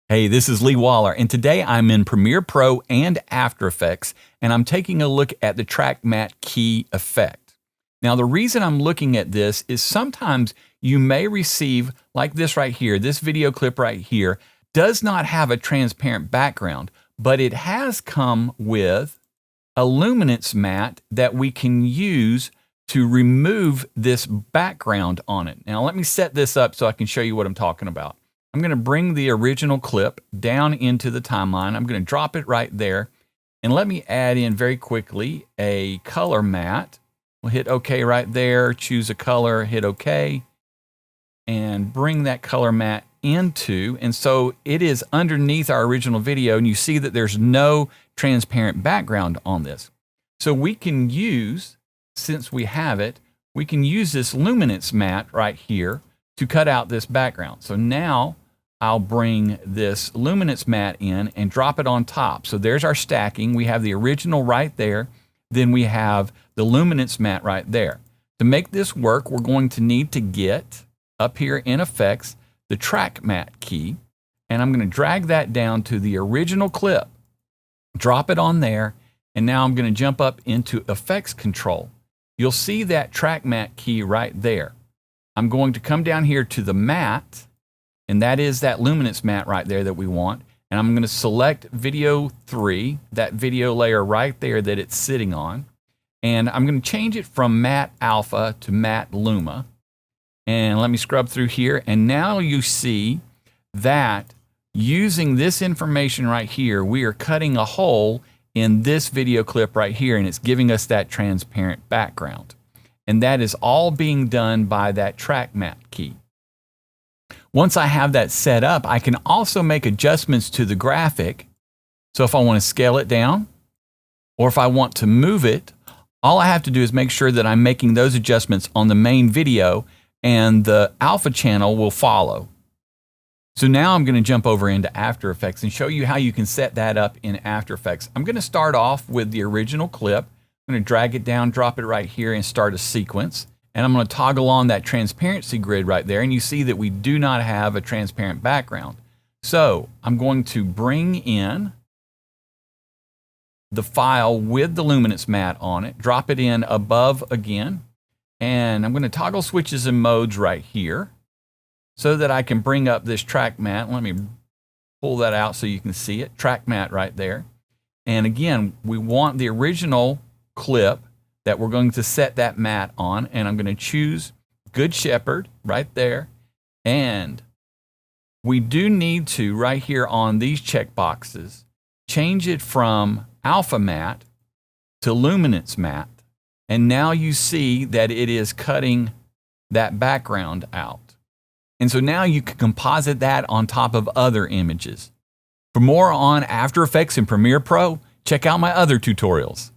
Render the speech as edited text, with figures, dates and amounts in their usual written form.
Hey, this is Lee Waller, and today I'm in Premiere Pro and After Effects, and I'm taking a look at the Track Matte Key effect. Now, the reason I'm looking at this is sometimes you may receive, like this right here, this video clip right here, does not have a transparent background, but it has come with a luminance matte that we can use to remove this background on it. Now, let me set this up so I can show you what I'm talking about. I'm going to bring the original clip down into the timeline. I'm going to drop it right there. And let me add in very quickly a color matte. We'll hit OK right there, choose a color, hit OK, and bring that color matte into. And so it is underneath our original video, and you see that there's no transparent background on this. So we can use, since we have it, we can use this luminance matte right here to cut out this background. So now I'll bring this luminance matte in and drop it on top. So there's our stacking. We have the original right there. Then we have the luminance matte right there. To make this work, we're going to need to get up here in Effects, the Track Matte key, and I'm going to drag that down to the original clip, drop it on there, and now I'm going to jump up into Effects Control. You'll see that Track Matte key right there. I'm going to come down here to the matte, and that is that luminance matte right there that we want. And I'm going to select video 3, that video layer right there that it's sitting on. And I'm going to change it from matte alpha to matte luma. And let me scrub through here. And now you see that using this information right here, we are cutting a hole in this video clip right here, and it's giving us that transparent background. And that is all being done by that Track Matte key. Once I have that set up, I can also make adjustments to the graphic. So if I want to scale it down, or if I want to move it, all I have to do is make sure that I'm making those adjustments on the main video, and the alpha channel will follow. So now I'm going to jump over into After Effects and show you how you can set that up in After Effects. I'm going to start off with the original clip. I'm going to drag it down, drop it right here, and start a sequence. And I'm going to toggle on that transparency grid right there, and you see that we do not have a transparent background. So I'm going to bring in the file with the luminance matte on it, drop it in above again, and I'm going to toggle switches and modes right here so that I can bring up this Track Matte. Let me pull that out so you can see it. Track Matte right there. And again, we want the original clip that we're going to set that matte on, and I'm going to choose Good Shepherd right there. And we do need to, right here on these check boxes, change it from alpha matte to luminance matte. And now you see that it is cutting that background out. And so now you can composite that on top of other images. For more on After Effects and Premiere Pro, check out my other tutorials.